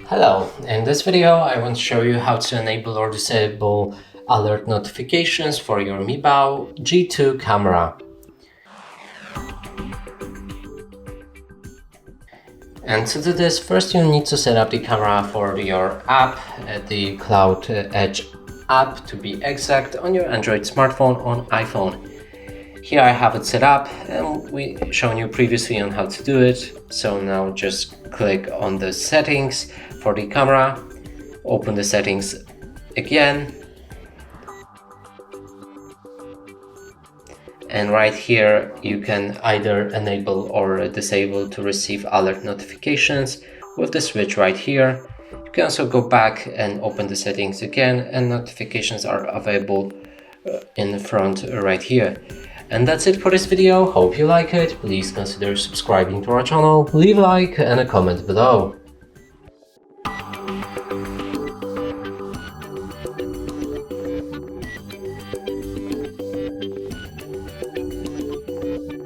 Hello, in this video I want to show you how to enable or disable alert notifications for your Mibao G2 camera. And to do this, first you need to set up the camera for your app, the Cloud Edge app to be exact, on your Android smartphone on iPhone. Here I have it set up and we've shown you previously on how to do it. So now just click on the settings for the camera, open the settings again, and right here you can either enable or disable to receive alert notifications with the switch right here. You can also go back and open the settings again, and notifications are available in the front right here. And that's it for this video. Hope you like it. Please consider subscribing to our channel, leave a like and a comment below.